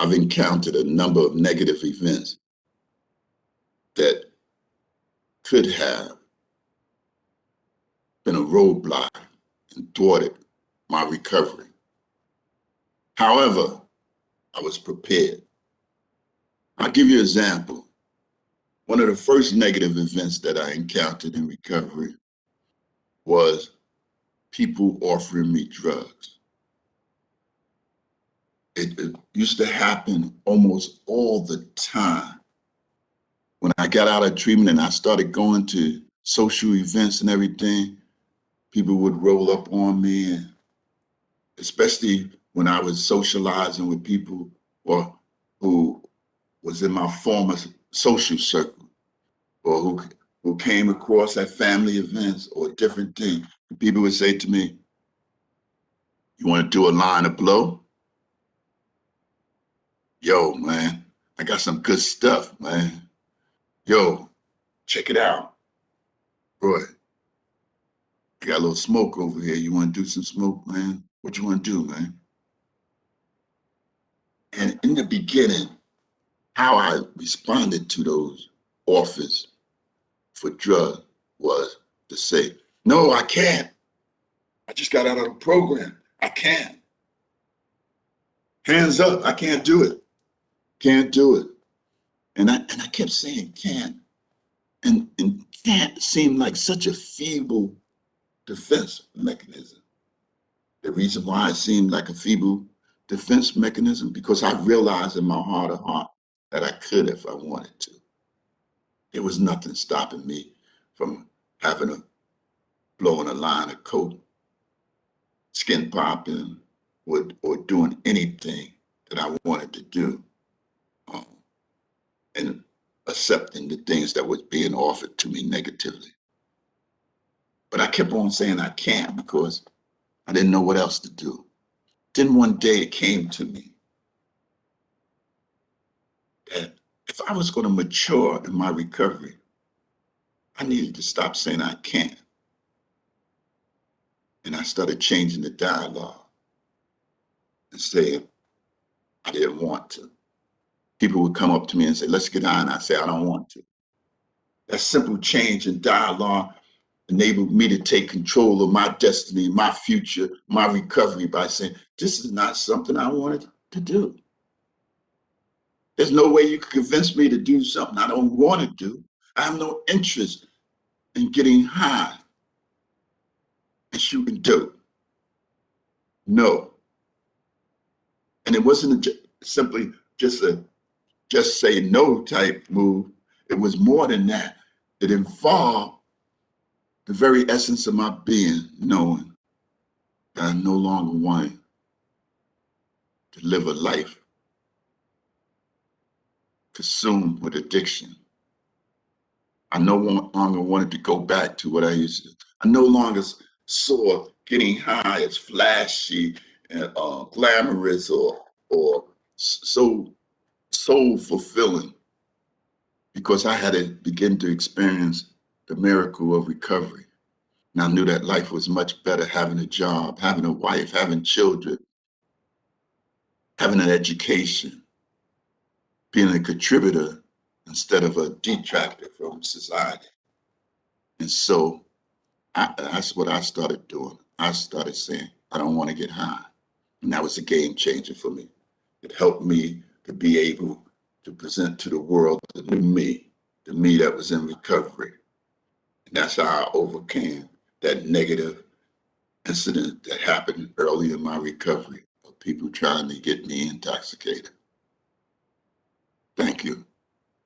I've encountered a number of negative events that could have been a roadblock and thwarted my recovery. However, I was prepared. I'll give you an example. One of the first negative events that I encountered in recovery was people offering me drugs. It used to happen almost all the time. When I got out of treatment and I started going to social events and everything, people would roll up on me, and especially when I was socializing with people or who was in my former social circle, or who came across at family events or different things. People would say to me, "You want to do a line of blow?" "Yo, man, I got some good stuff, man. Yo, check it out. Roy, I got a little smoke over here. You want to do some smoke, man? What you want to do, man?" And in the beginning, how I responded to those offers for drugs was to say, "No, I can't. I just got out of the program. I can't. Hands up, I can't do it. Can't do it." And I kept saying can't. And can't seemed like such a feeble defense mechanism. The reason why it seemed like a feeble defense mechanism, because I realized in my heart of heart that I could if I wanted to. There was nothing stopping me from having a blowing a line of coke, skin popping, or doing anything that I wanted to do, um, and accepting the things that was being offered to me negatively. But I kept on saying I can't because I didn't know what else to do. Then one day it came to me that if I was going to mature in my recovery, I needed to stop saying I can't. And I started changing the dialogue and saying I didn't want to. People would come up to me and say, "Let's get high," and I say, "I don't want to." That simple change in dialogue enabled me to take control of my destiny, my future, my recovery by saying, "This is not something I wanted to do. There's no way you can convince me to do something I don't want to do. I have no interest in getting high and shooting dope. No." And it wasn't simply just a just say no type move. It was more than that. It involved the very essence of my being, knowing that I no longer wanted to live a life consumed with addiction. I no longer wanted to go back to what I used to. I no longer saw getting high as flashy and glamorous or so soul fulfilling, because I had to begin to experience the miracle of recovery. And I knew that life was much better having a job, having a wife, having children, having an education, being a contributor instead of a detractor from society. And so that's what I started doing. I started saying, I don't want to get high. And that was a game changer for me. It helped me to be able to present to the world the new me, the me that was in recovery. And that's how I overcame that negative incident that happened early in my recovery of people trying to get me intoxicated. Thank you.